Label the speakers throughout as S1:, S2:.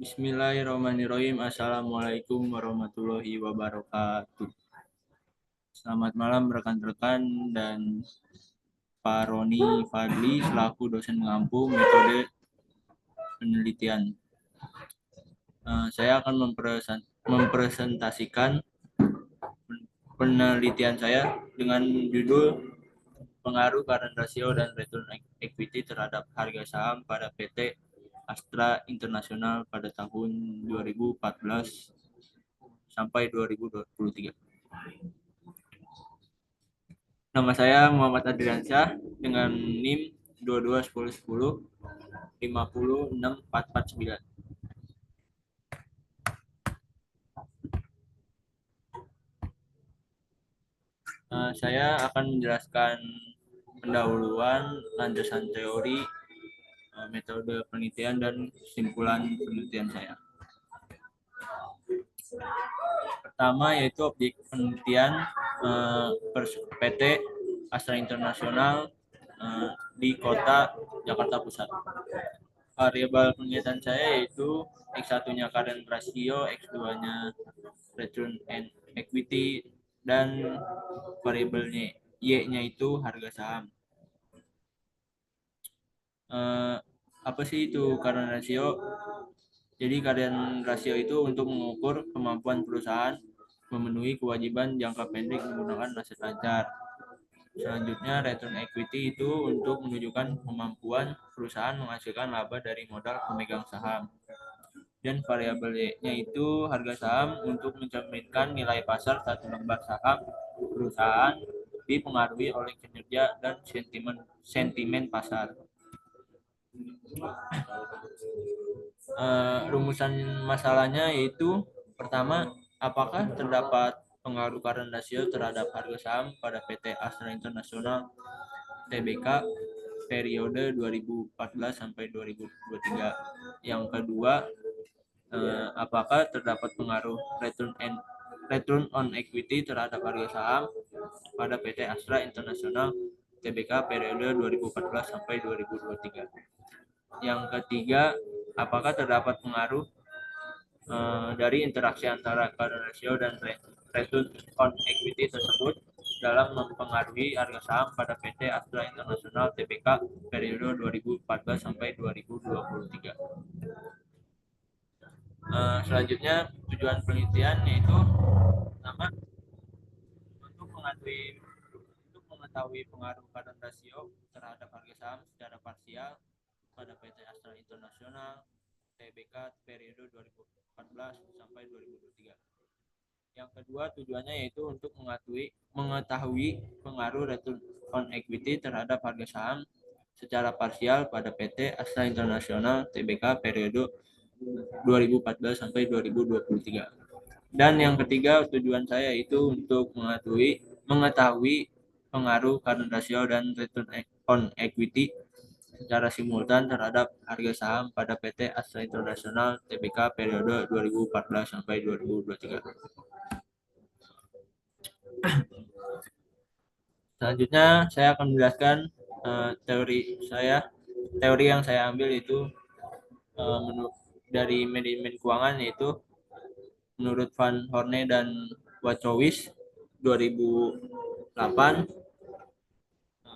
S1: Bismillahirrahmanirrahim. Assalamualaikum warahmatullahi wabarakatuh. Selamat malam rekan-rekan dan Pak Roni Fadli selaku dosen mengampu metode penelitian. Saya akan mempresentasikan penelitian saya dengan judul pengaruh current ratio dan return equity terhadap harga saham pada PT Astra International pada tahun 2014 sampai 2023. Nama saya Muhammad Adriansyah dengan NIM 221010 50449. Saya akan menjelaskan pendahuluan, landasan teori, metode penelitian, dan kesimpulan penelitian saya. Pertama yaitu objek penelitian PT Astra International di kota Jakarta Pusat. Variabel penelitian saya yaitu X1-nya current ratio, X2-nya return and equity, dan variabelnya Y-nya itu harga saham. Apa sih itu current ratio? Jadi current ratio itu untuk mengukur kemampuan perusahaan memenuhi kewajiban jangka pendek menggunakan aset lancar. Selanjutnya return equity itu untuk menunjukkan kemampuan perusahaan menghasilkan laba dari modal pemegang saham. Dan variabel Y-nya itu harga saham untuk mencerminkan nilai pasar satu lembar saham perusahaan dipengaruhi oleh kinerja dan sentimen pasar. Rumusan masalahnya yaitu pertama, apakah terdapat pengaruh current ratio terhadap harga saham pada PT Astra International Tbk periode 2014 sampai 2023. Yang kedua, apakah terdapat pengaruh return on equity terhadap harga saham pada PT Astra International Tbk periode 2014 sampai 2023. Yang ketiga, apakah terdapat pengaruh dari interaksi antara current ratio dan return on equity tersebut dalam mempengaruhi harga saham pada PT Astra International Tbk periode 2014 sampai 2023. Selanjutnya tujuan penelitian yaitu pertama untuk mengetahui pengaruh current ratio terhadap harga saham secara parsial pada PT Astra International Tbk periode 2014 sampai 2023. Yang kedua tujuannya yaitu untuk mengetahui pengaruh return on equity terhadap harga saham secara parsial pada PT Astra International Tbk periode 2014 sampai 2023. Dan yang ketiga tujuan saya itu untuk mengetahui pengaruh current ratio dan return on equity secara simultan terhadap harga saham pada PT Astra International Tbk periode 2014 sampai 2023. Selanjutnya saya akan menjelaskan teori yang saya ambil itu dari manajemen keuangan, yaitu menurut Van Horne dan Wachowicz 2008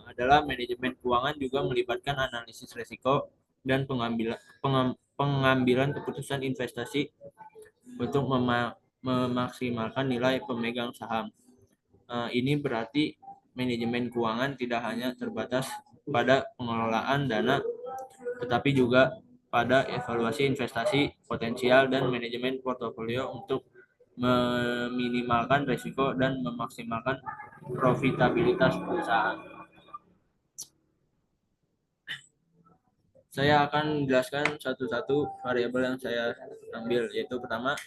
S1: adalah manajemen keuangan juga melibatkan analisis risiko dan pengambilan keputusan investasi untuk memaksimalkan nilai pemegang saham. Ini berarti manajemen keuangan tidak hanya terbatas pada pengelolaan dana, tetapi juga pada evaluasi investasi potensial dan manajemen portofolio untuk meminimalkan risiko dan memaksimalkan profitabilitas perusahaan. Saya akan menjelaskan satu-satu variabel yang saya ambil, yaitu pertama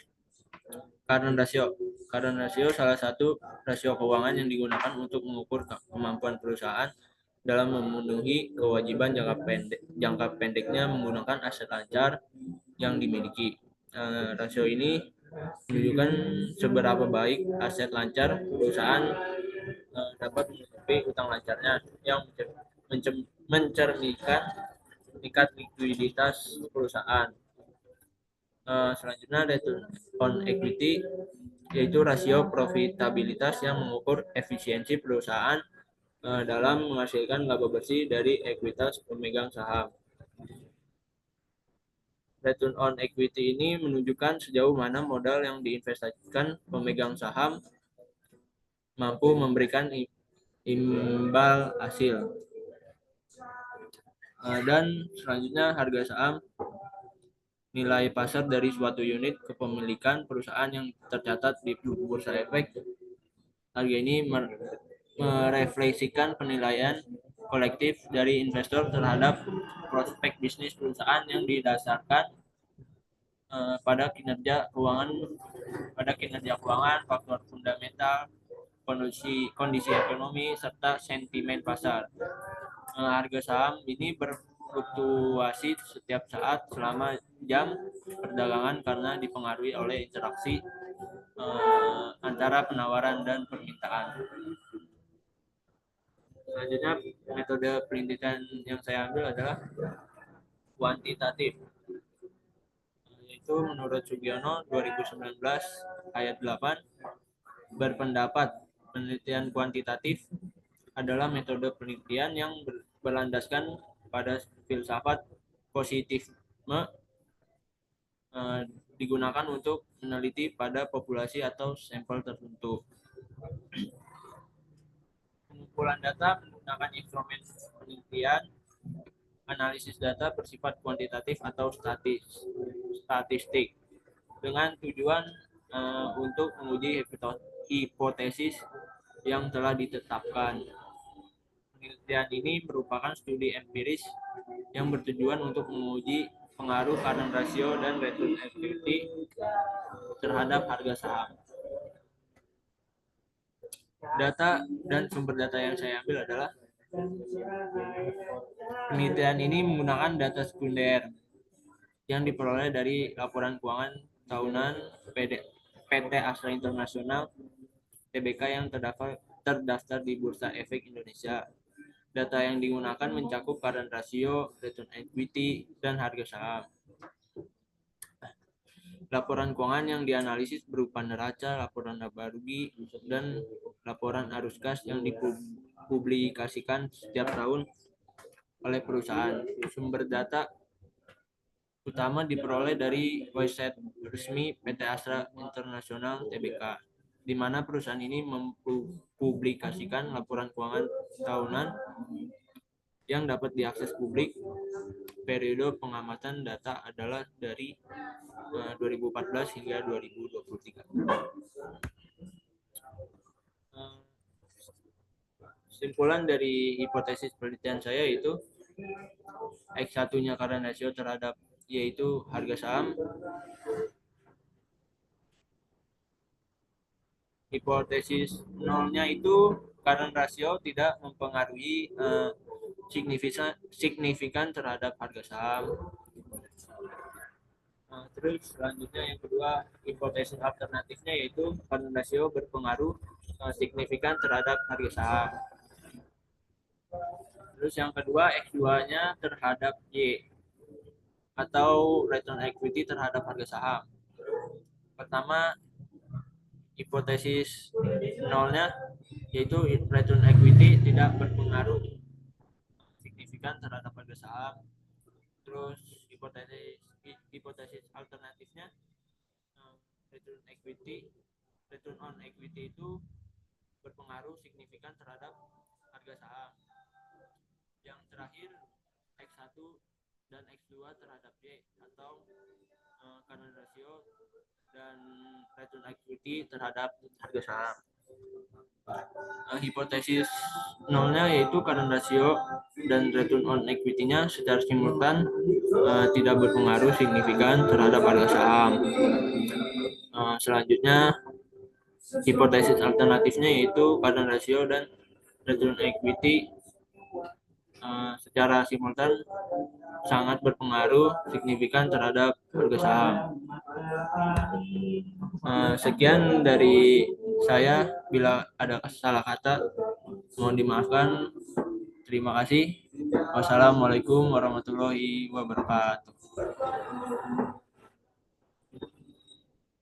S1: current ratio. Current ratio salah satu rasio keuangan yang digunakan untuk mengukur kemampuan perusahaan dalam memenuhi kewajiban jangka pendeknya menggunakan aset lancar yang dimiliki. Rasio ini menunjukkan seberapa baik aset lancar perusahaan dapat menutupi utang lancarnya yang mencerminkan tingkat likuiditas perusahaan. Selanjutnya return on equity yaitu rasio profitabilitas yang mengukur efisiensi perusahaan dalam menghasilkan laba bersih dari ekuitas pemegang saham. Return on equity ini menunjukkan sejauh mana modal yang diinvestasikan pemegang saham mampu memberikan imbal hasil. Dan selanjutnya harga saham nilai pasar dari suatu unit kepemilikan perusahaan yang tercatat di Bursa Efek. Harga ini merefleksikan penilaian kolektif dari investor terhadap prospek bisnis perusahaan yang didasarkan pada kinerja keuangan, faktor fundamental, kondisi ekonomi serta sentimen pasar. Harga saham ini berfluktuasi setiap saat selama jam perdagangan karena dipengaruhi oleh interaksi antara penawaran dan permintaan. Selanjutnya metode penelitian yang saya ambil adalah kuantitatif. Yaitu menurut Sugiono 2019 ayat 8 berpendapat penelitian kuantitatif adalah metode penelitian yang berlandaskan pada filsafat positifisme digunakan untuk meneliti pada populasi atau sampel tertentu. Pengumpulan data menggunakan instrumen penelitian, analisis data bersifat kuantitatif atau statistik dengan tujuan untuk menguji hipotesis yang telah ditetapkan. Penelitian ini merupakan studi empiris yang bertujuan untuk menguji pengaruh current ratio dan return equity terhadap harga saham. Data dan sumber data yang saya ambil adalah penelitian ini menggunakan data sekunder yang diperoleh dari laporan keuangan tahunan PT Astra Internasional TBK yang terdaftar di Bursa Efek Indonesia. Data yang digunakan mencakup current ratio, return equity, dan harga saham. Laporan keuangan yang dianalisis berupa neraca, laporan laba rugi, dan laporan arus kas yang dipublikasikan setiap tahun oleh perusahaan. Sumber data utama diperoleh dari website resmi PT Astra Internasional Tbk, di mana perusahaan ini mempublikasikan laporan keuangan tahunan yang dapat diakses publik. Periode pengamatan data adalah dari 2014 hingga 2023. Kesimpulan dari hipotesis penelitian saya itu X1-nya current ratio terhadap yaitu harga saham. Hipotesis nolnya itu current ratio tidak mempengaruhi signifikan terhadap harga saham. Terus selanjutnya yang kedua, hipotesis alternatifnya yaitu current ratio berpengaruh signifikan terhadap harga saham. Terus yang kedua, X2-nya terhadap Y atau return equity terhadap harga saham. Pertama, hipotesis nolnya yaitu return equity tidak berpengaruh signifikan terhadap harga saham. Terus hipotesis alternatifnya return on equity itu berpengaruh signifikan terhadap harga saham. Yang terakhir, X1 dan X2 terhadap Y atau current ratio dan return equity terhadap harga saham. Hipotesis nolnya yaitu current ratio dan return on equity-nya secara simultan tidak berpengaruh signifikan terhadap harga saham. Selanjutnya, hipotesis alternatifnya yaitu current ratio dan return equity secara simultan sangat berpengaruh signifikan terhadap harga saham. Sekian dari saya, bila ada salah kata mohon dimaafkan. Terima kasih. Wassalamualaikum warahmatullahi wabarakatuh.